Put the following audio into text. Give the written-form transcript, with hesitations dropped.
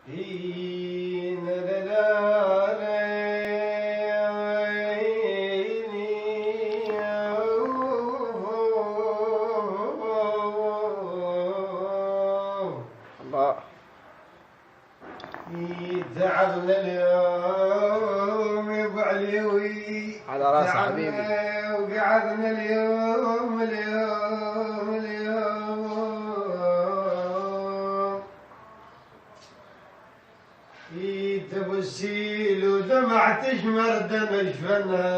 تعبنا اليوم يا ابو عليوي على راس حبيبي، وقعدنا اليوم تبو السيل ودمع تشمر دم شفنا